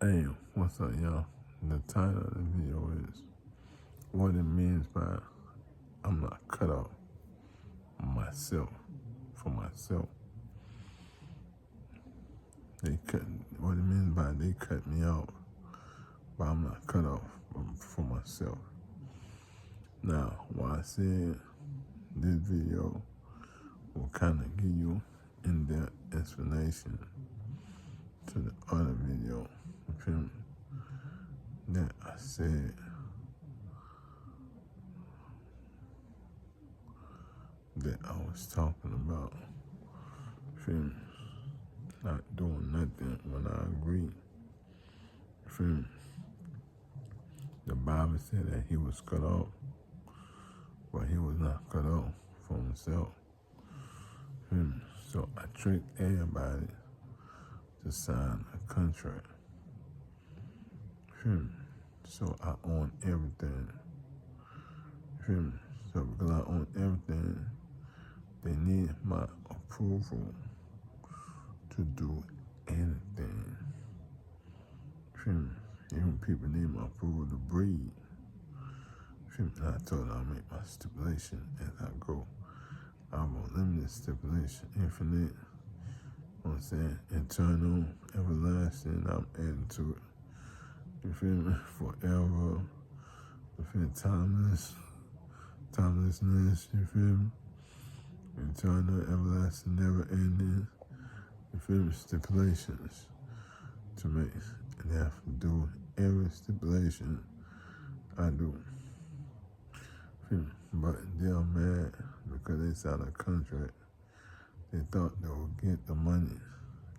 Hey, what's up, y'all? The title of the video is what it means by I'm not cut off myself for myself. What it means by they cut me out, but I'm not cut off for myself. Now, why I said this video will kind of give you in-depth explanation to the other video, that I said that I was talking about, not doing nothing when I agree. The Bible said that he was cut off, but he was not cut off for himself. So I tricked everybody to sign a contract. So I own everything. So because I own everything, they need my approval to do anything. Even people need my approval to breathe. And I told them I'll make my stipulation as I go. I won't limit the stipulation, infinite. You know what I'm saying? Eternal, everlasting, I'm adding to it. You feel me? Forever. You feel me? Timelessness, you feel me? Eternal, everlasting, never ending. You feel me? Stipulations to make. And they have to do every stipulation I do. But they're mad because they signed a contract. They thought they would get the money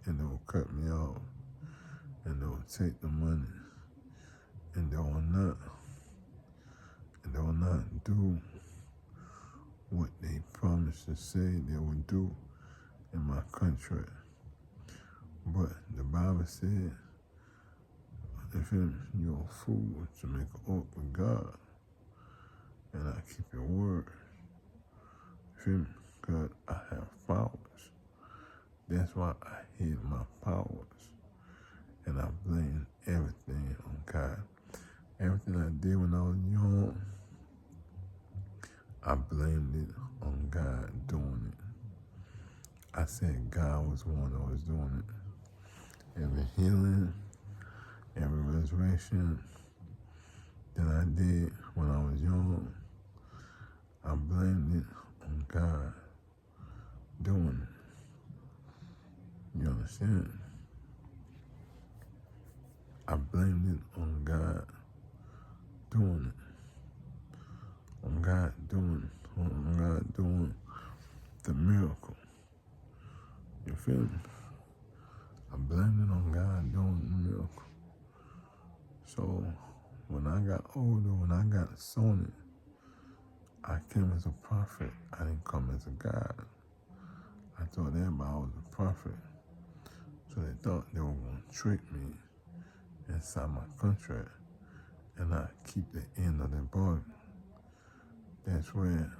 and they would cut me off and they would take the money and they will not. And they will not do what they promised to say they would do in my contract. But the Bible said, if you're a fool to make an oath with God, and I keep your word, because I have powers. That's why I hid my powers, and I blame everything on God. Everything I did when I was young, I blamed it on God doing it. I said God was the one that was doing it. Every healing, every resurrection that I did when I was young, I blamed it on God doing it. You understand? I blamed it on God doing it. On God doing the miracle. You feel me? I blamed it on God doing the miracle. So when I got older, when I got sown it, I came as a prophet. I didn't come as a God. I thought everybody I was a prophet. So they thought they were going to trick me inside my contract and not keep the end of the bargain. That's where,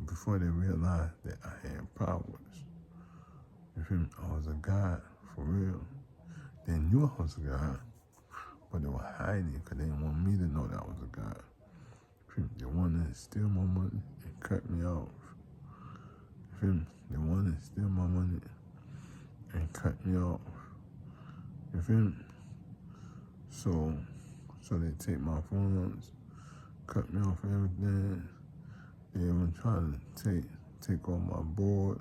before they realized that I had powers, you feel me? I was a God for real. They knew I was a God, but they were hiding because they didn't want me to know that I was a God. They wanted to steal my money and cut me off. They wanted to steal my money and cut me off. You feel me? So they take my funds, cut me off everything. They even tried to take off my board.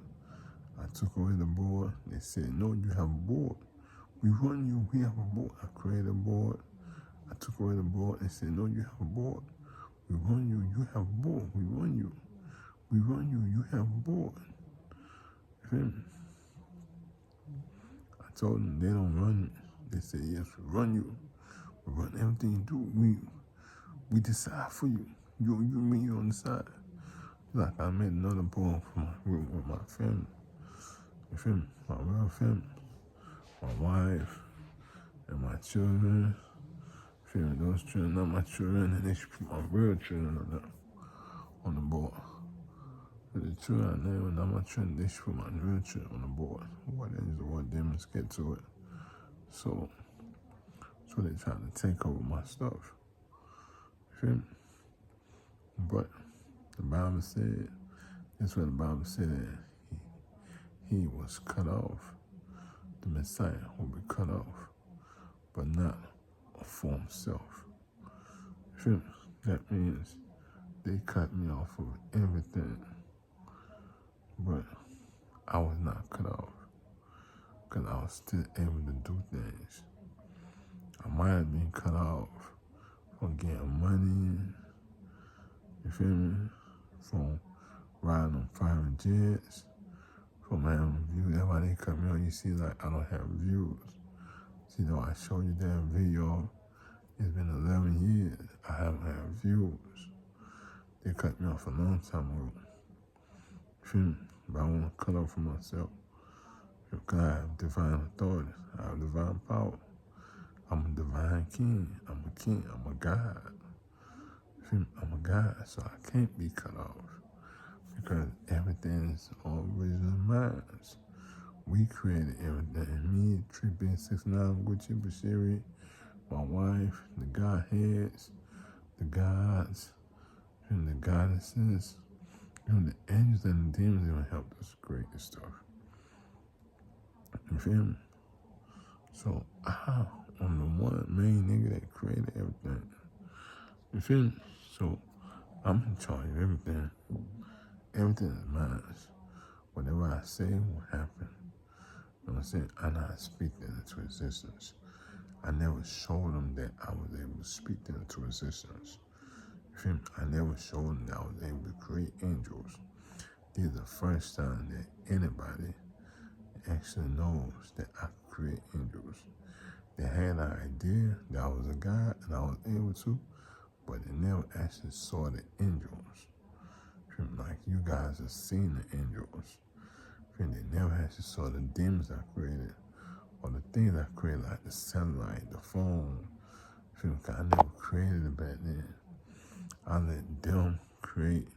I took away the board. They said, no, you have a board. We run you, we have a board. I created a board. I took away the board. They said, no, you have a board. We run you, you have a board. We run you. We run you, you have a board. You feel me? I told them they don't run it. They said, yes, we run you. We run everything you do. We decide for you. You and me on the side. Like I made another board for with my family. You feel me? My real family. My wife and my children. You feel me? Those children, not my children, and they should put my real children on the board. But the children I name are not my children, they should put my real children on the board. What is the word demons get to it? So they tried to take over my stuff. You feel me? But the Bible said, that's what the Bible said, that he was cut off. The Messiah will be cut off, but not for himself. You feel me? That means they cut me off of everything, but I was not cut off, because I was still able to do things. I might have been cut off from getting money, you feel me, from riding on private jets, from having views. That's why they cut me off. You see, like, I don't have views. See, though, I showed you that video. It's been 11 years. I haven't had views. They cut me off a long time ago. You feel me? But I want to cut off for myself, because I have divine authority. I have divine power. I'm a divine king. I'm a king. I'm a God. I'm a God, so I can't be cut off, because everything is original mine. We created everything. Me, Trippy, 6ix9ine, Gucci, Bashiri, my wife, the Godheads, the gods, and the goddesses, the angels and the demons even helped us create this stuff. You feel me? So I'm the one main nigga that created everything. You feel me? So I'm in charge of everything. Everything is mine. Whatever I say will happen. You know what I'm saying? I know how to speak that into existence. I never showed them that I was able to speak that into existence. You feel me? I never showed them that I was able to create angels. This is the first time that anybody actually knows that I could create angels. They had an idea that I was a God and I was able to, but they never actually saw the angels. Like, you guys have seen the angels. They never actually saw the demons I created, or the things I created, like the satellite, the phone. I never created it back then. I let them create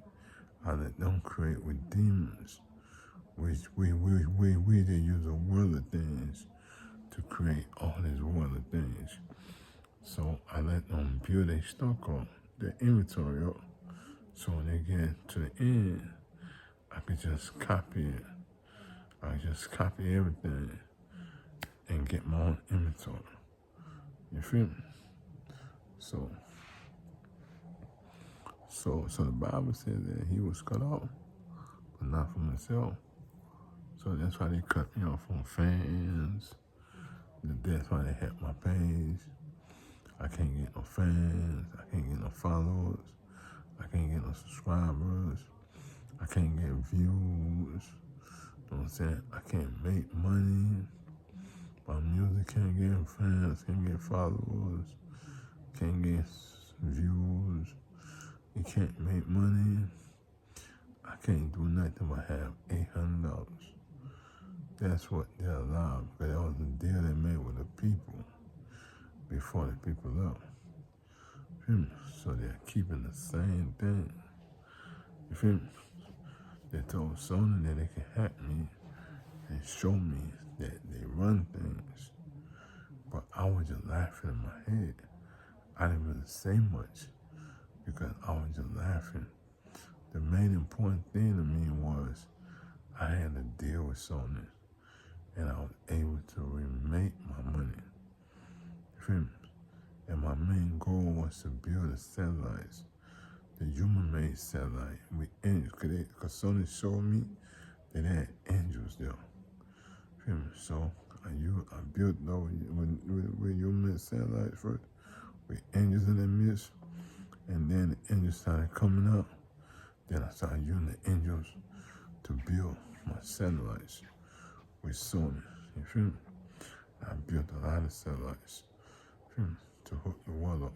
with demons, which we did use a world of things to create all these world of things. So I let them build their stock up, their inventory up, so when they get to the end, I could just copy it. I just copy everything and get my own inventory. You feel me? So the Bible says that he was cut off, but not from himself. So that's why they cut me off from fans. That's why they hacked my page. I can't get no fans. I can't get no followers. I can't get no subscribers. I can't get views. You know what I'm saying? I can't make money. My music can't get fans, can't get followers, can't get views. You can't make money. I can't do nothing but have $800. That's what they allowed, because that was the deal they made with the people before the people left. So they're keeping the same thing. You feel me? They told Sony that they can hack me and show me that they run things. But I was just laughing in my head. I didn't really say much because I was just laughing. The main important thing to me was I had to deal with Sony, and I was able to remake my money. You feel me? And my main goal was to build the satellites, the human-made satellite with angels, because Sony showed me that they had angels there. You feel me? So I built those with human-made satellites first, with angels in the midst, and then the angels started coming up. Then I started using the angels to build my satellites with Sony. You feel me? I built a lot of satellites, you feel me, to hook the world up.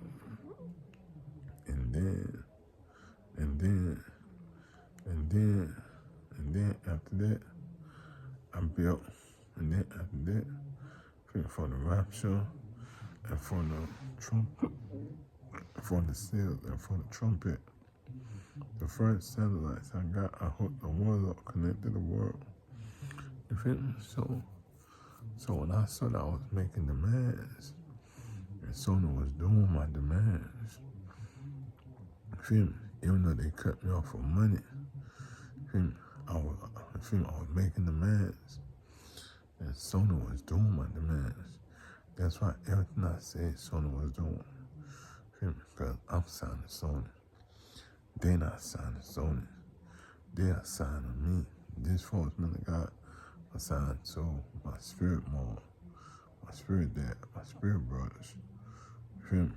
And then after that, I built, and then after that, for the rapture, and for the trumpet, for the seals, and for the trumpet. The first satellites I got, I hooked the world up, connected the world. You feel me? So So when I saw that I was making demands, and Sony was doing my demands, you feel me? Even though they cut me off for money, you feel me? I was making demands, and Sony was doing my demands. That's why everything I said Sony was doing. Feel me? Because I'm signing Sony. They not signing Sony. They are signing me. This false man of God assigned to my spirit mom, my spirit dad, my spirit brothers. Feel me?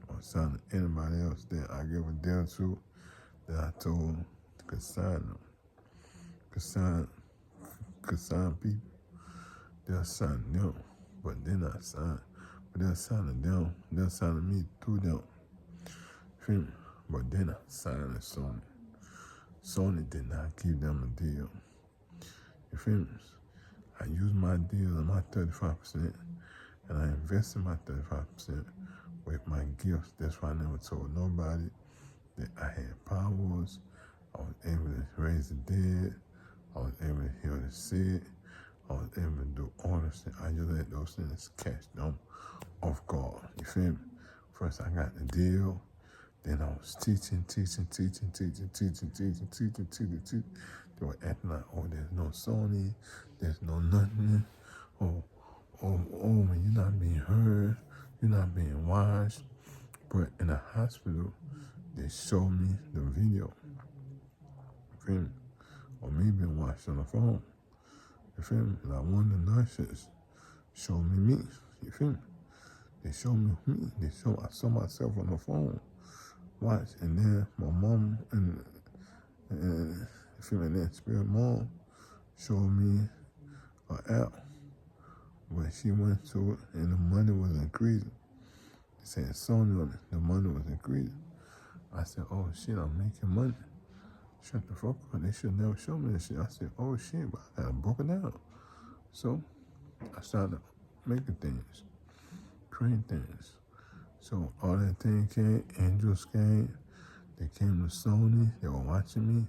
Or signing anybody else that I give a deal to that I told could sign them. Could sign people. They'll sign them, but they're not signed. But they're signing them. They're signing me through them. Feel me? But they're not signing Sony. Sony did not give them a deal. You feel me? I used my deal and my 35%, and I invested my 35% with my gifts. That's why I never told nobody that I had powers. I was able to raise the dead. I was able to heal the sick. I was able to do all this things. I just let those things catch them off guard. You feel me? First I got the deal. Then I was teaching. They were acting like, oh, there's no Sony, there's no nothing. Oh, when you're not being heard, you're not being watched. But in the hospital, they showed me the video. You feel me? Or me being watched on the phone. You feel me? Like one of the nurses showed me. You feel me? They showed me. I saw myself on the phone. Watch, and then my mom and that spirit mom showed me an app where she went to it and the money was increasing. It said Sony on it, the money was increasing. I said, oh shit, I'm making money. Shut the fuck up. They should never show me this shit. I said, oh shit, but I gotta broke it down. So I started making things, creating things. So all that thing came, angels came, they came to Sony, they were watching me,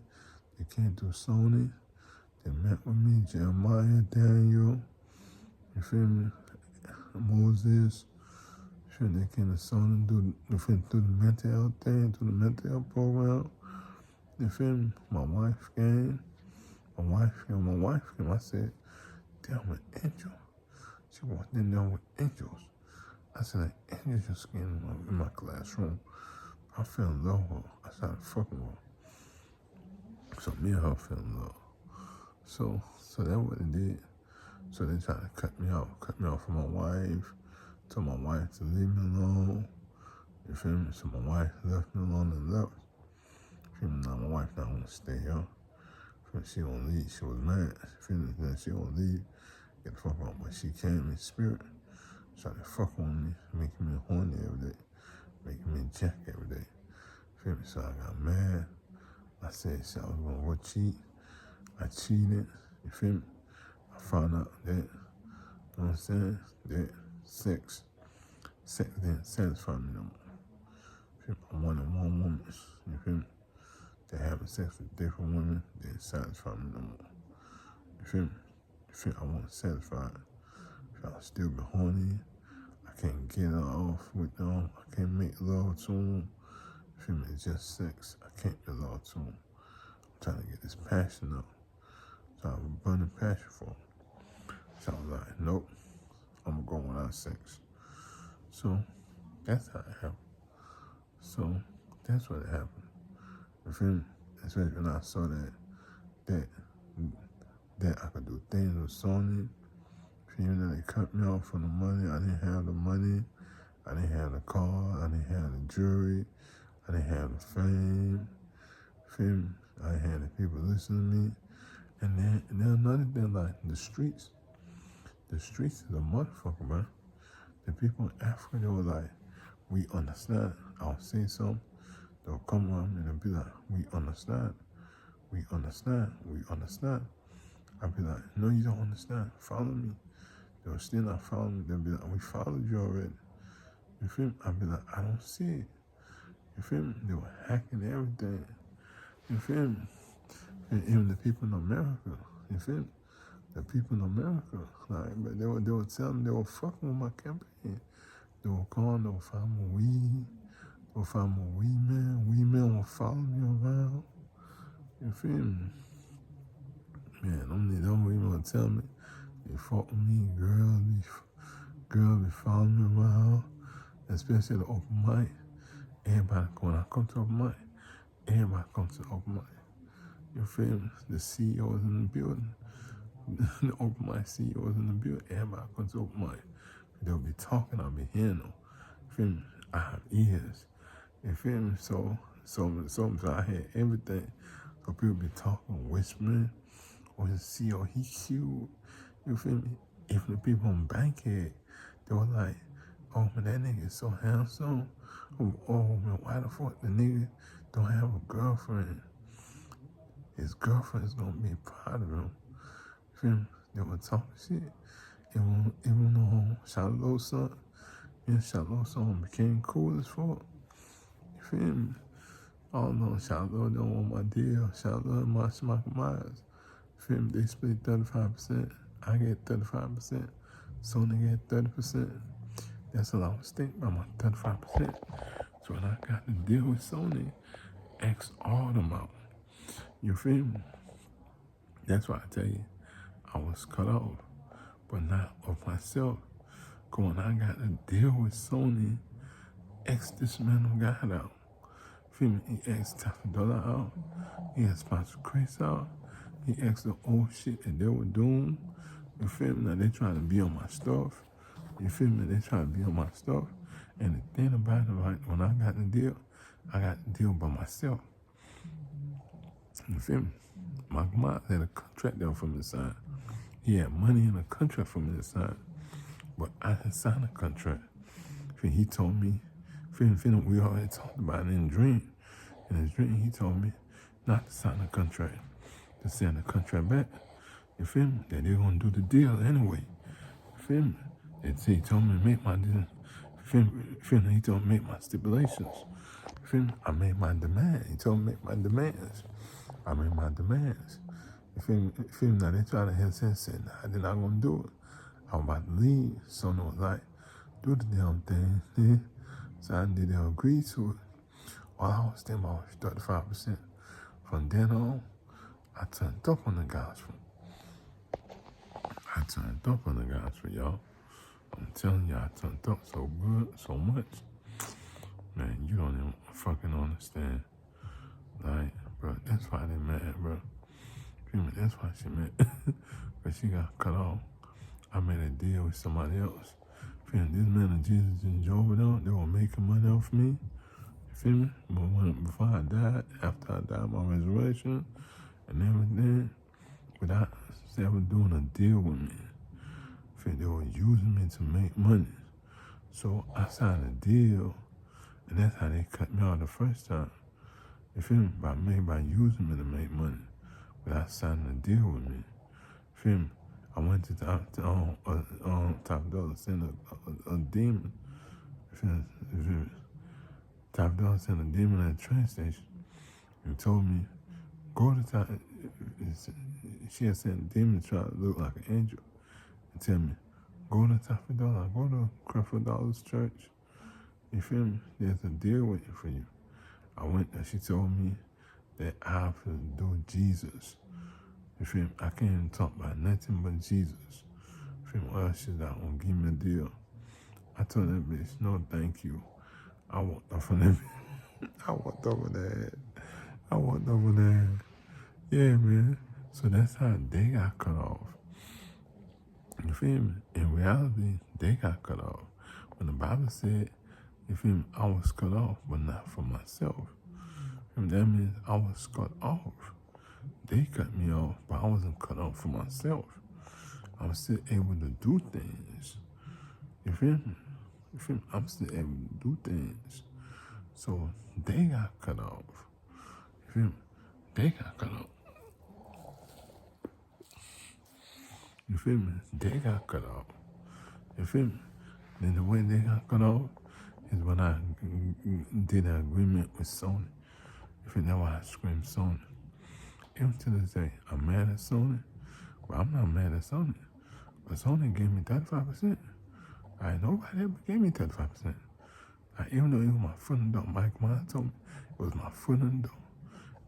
they came to Sony, they met with me, Jeremiah, Daniel, you feel me, Moses, sure they came to Sony, through the mental health thing, through the mental health program, you feel me, my wife came, I said, damn, an angel. She walked in there with angels. I said, an angel just came in my classroom. I fell in love with her. I started fucking with her. So me and her fell in love. So that's what it did. So they tried to cut me off from my wife, told my wife to leave me alone. You feel me? So my wife left me alone and left. You feel me? Now my wife not gonna stay here. She gonna leave. She was mad. Feel me? Then she gonna leave. Get the fuck out. But she came in spirit. Started fucking with me, making me horny every day, making me jack every day. Feel me? So I got mad. I said I was gonna go cheat. I cheated. You feel me? I found out that, you know what I'm saying, that sex didn't satisfy me no more. Feel me? I wanted one woman. You feel me? That having sex with different women didn't satisfy me no more. You feel me? I wasn't satisfied. I still be horny. I can't get off with them. I can't make love to them. You feel me? It's just sex. I can't make love to them. I'm trying to get this passion up. So I have a burning passion for them. So I was like, nope, I'm going to go without sex. So that's how it happened. So that's what happened. You feel me? Especially when I saw that I could do things with Sony. Even though they cut me off for the money, I didn't have the money, I didn't have the car, I didn't have the jewelry, I didn't have the fame, I didn't have the people listening to me. And then another thing, like the streets is a motherfucker, man. The people in Africa, they were like, we understand. I'll say something, they'll come around and they'll be like, we understand. I'll be like, no, you don't understand, follow me. They were still not following me. They'll be like, we followed you already. You feel me? I'll be like, I don't see it. You feel me? They were hacking everything. You feel me? And even the people in America, you feel me? the people in America. Like, but they were telling me they were fucking with my campaign. They were calling, they were finding my weed. They were finding my weed man. Weed man will follow me around. You feel me? Man, them weed men will tell me they fuck with me. Girls be following me around. Especially the open mic. Everybody, when I come to open mic, everybody comes to open mic. You feel me? The CEOs in the building. The open mic CEOs in the building. Everybody comes to open mic. They'll be talking, I'll be hearing them. You feel me? I have ears. You feel me? So I hear everything. So people be talking, whispering, or the CEO, he cute. You feel me? Even the people on Bankhead, they were like, oh man, that nigga is so handsome. Oh man, why the fuck the nigga don't have a girlfriend? His girlfriend is gonna be proud of him. You feel me? They were talking shit. Even though Shiloh's son, me and Shiloh's son became cool as fuck. You feel me? I don't know, Shiloh don't want my deal. Shiloh and Michael Myers. You feel me? They split 35%. I get 35%. Sony get 30%. That's what I was thinking about, my 35%. So when I got to deal with Sony, X all them out. You feel me? That's why I tell you, I was cut off, but not of myself. Cause when I got to deal with Sony, X this man who got out. Feel me? He X Taffy Dollar out. He had Sponsor Chris out. He X the old shit that they were doing. You feel me? Now they trying to be on my stuff. You feel me? They trying to be on my stuff. And the thing about it, like, when I got the deal, I got the deal by myself. You feel me? Michael Myers had a contract there from his side. He had money in a contract from his side. But I didn't sign a contract. He told me, we already talked about it in a dream. In his dream, he told me not to sign a contract, to send the contract back. You feel me? That they're going to do the deal anyway. You feel me? He told me to make my deal. He told me to make my stipulations. You feel me? I made my demand. He told me to make my demands. I made my demands. You feel me? Now they try to hesitate and say, nah, they're not going to do it. I was about to leave. So no, like, do the damn thing. Yeah. So I did agree to it. All I was thinking about was 35%. From then on, I turned up on the gospel. I turned up on the gospel, y'all. I'm telling you, I turned up so good, so much. Man, you don't even fucking understand. Like, bro, that's why they mad, bro. That's why she mad. But she got cut off. I made a deal with somebody else. This man of Jesus and Job, they were making money off me. You feel me? But before I died, after I died, my resurrection and everything, without ever doing a deal with me. They were using me to make money. So I signed a deal, and that's how they cut me out the first time. You feel me? By using me to make money, without signing a deal with me. You feel me? I went to Top Dollar, sent a demon. You feel me? Top Dollar sent a demon at the train station and told me, go to Top. She had sent a demon to try to look like an angel and tell me, go to Taffy Dollar, go to Creflo Dollar's church. You feel me? There's a deal waiting for you. I went there. She told me that I have to do Jesus. You feel me? I can't even talk about nothing but Jesus. You feel me? Well, she's not gonna give me a deal. I told that bitch, no, thank you. I walked off on that bitch. I walked over there. Yeah, man. So that's how they got cut off. You feel me? In reality, they got cut off. When the Bible said, you feel me, I was cut off, but not for myself. And that means I was cut off. They cut me off, but I wasn't cut off for myself. I was still able to do things. You feel me? I'm still able to do things. So they got cut off. You feel me? They got cut off. You feel me? They got cut off. You feel me? Then the way they got cut off is when I did an agreement with Sony. You feel me? That's why I screamed Sony. Even to this day, I'm mad at Sony, But I'm not mad at Sony. But Sony gave me 35%. Nobody ever gave me 35%. Even though it was my foot in the door, Mike Myers told me it was my foot in the door.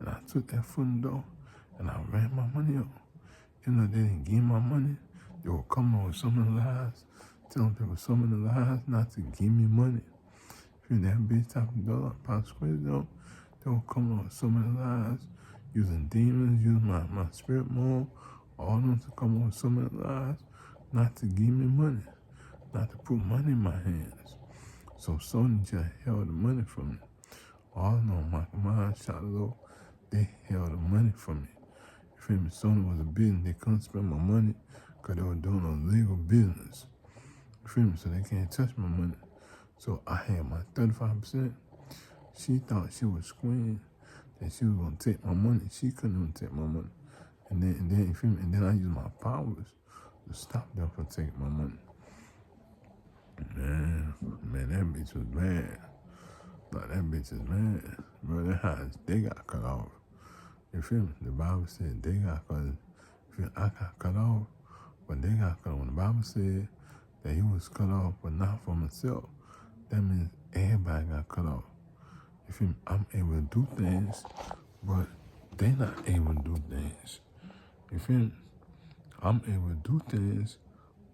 And I took that foot in the door and I ran my money up. Even though they didn't give me my money, they were coming with so many lies, telling people so many lies not to give me money. If that bitch type of dollar, Pop Square though, they were coming with so many lies, using demons, using my spirit mode, all of them to come up with so many lies, not to give me money, not to put money in my hands. So Sony just held the money from me. All in all, Michael Myers, Shiloh, they held the money from me. You feel me? Sony was a business. They couldn't spend my money because they were doing illegal business. You feel me? So they can't touch my money. So I had my 35%. She thought she was squealing that she was going to take my money. She couldn't even take my money. And then, you feel me? And then I used my powers to stop them from taking my money. Man, that bitch was bad. Like, that bitch is mad. Bro, that house, they got cut off. You feel me? The Bible said they got cut off. I got cut off, but they got cut off. When the Bible said that he was cut off, but not for himself, that means everybody got cut off. You feel me? I'm able to do things, but they not able to do things. You feel me? I'm able to do things,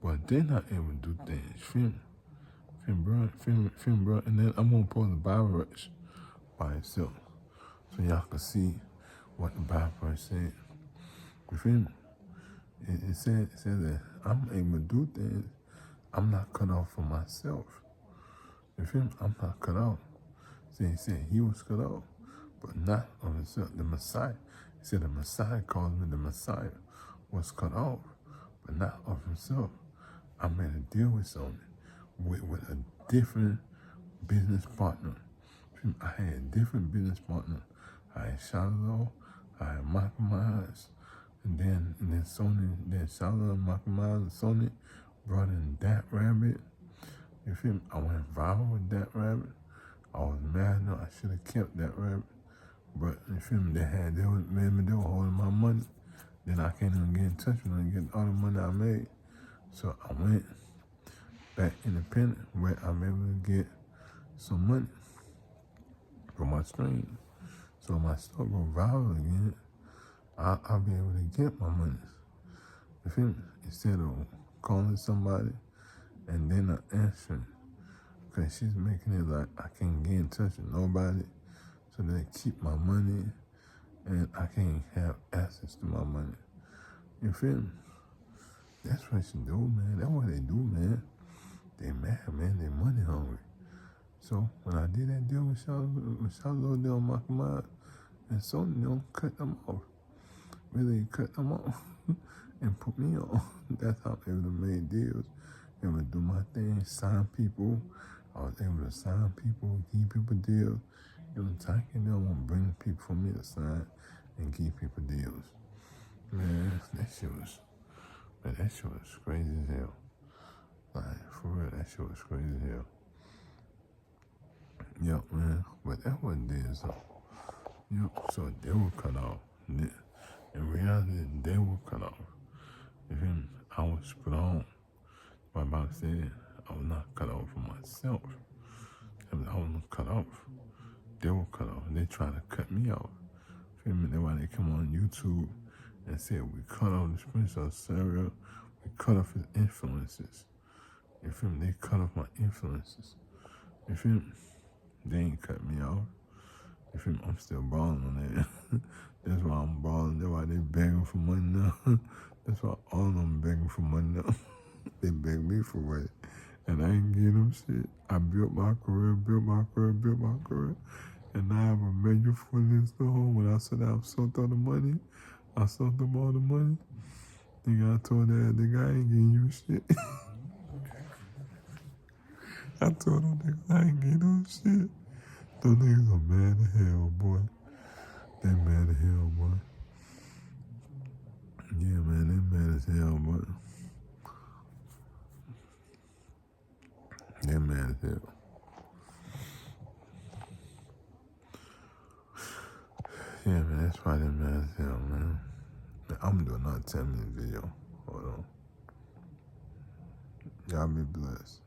but they not able to do things. You feel me? Feel me, bro? And then I'm going to post the Bible verse by itself so y'all can see what the Bible verse said. You feel me? It said that I'm able to do things. I'm not cut off for myself. You feel me? I'm not cut off. See, he said he was cut off, but not of himself. The Messiah. He said the Messiah called me the Messiah was cut off, but not of himself. I made a deal with Sony, with a different business partner. I had a different business partner. I had Shiloh, I had Michael Myers, and then Sony, then Shiloh and Michael Myers and Sony brought in Dat Rabbit. You feel me? I went viral with Dat Rabbit. I was mad, no, I should have kept Dat Rabbit. But you feel me? They were holding my money. Then I can't even get in touch with them and get all the money I made. So I went back independent where I'm able to get some money for my stream. So when my stuff go viral again, I'll be able to get my money. You feel me? Instead of calling somebody and then not answering. Because she's making it like I can't get in touch with nobody. So they keep my money and I can't have access to my money. You feel me? That's what she do, man. That's what they do, man. They mad, man. They money hungry. So when I did that deal with Shiloh deal on Michael Myers, and Sony don't cut them off. Really cut them off and put me on. That's how I was able to make deals. Able to do my thing, sign people. I was able to sign people, give people deals. You know, taking them and bring people for me to sign and give people deals. Man, that shit was crazy as hell. Like, for real, that shit was crazy as hell. Yep, man. But that wasn't there, so. Yep, so they were cut off. In reality, they were cut off. You feel me? I was put on. My Bible said I was not cut off for myself. I wasn't cut off. They were cut off. They tried to cut me off. Feel me? That's why they come on YouTube and said we cut off the Prince of Syria. We cut off his influences. You feel me? They cut off my influences. You feel me? They ain't cut me off. You feel me? I'm still balling on that. That's why I'm balling. That's why they begging for money now. That's why all of them begging for money now. They beg me for it. And I ain't getting them shit. I built my career. And now I have a major full store. When I said I sold all the money, I sold them all the money. Nigga, I told that nigga I ain't getting you shit. I told them niggas I ain't getting no shit. Those niggas are mad as hell, boy. They mad as hell, boy. Yeah, man, they mad as hell, boy. They mad as hell. Yeah, man, that's why they mad as hell, man. I'm gonna do another 10-minute video. Hold on. Y'all be blessed.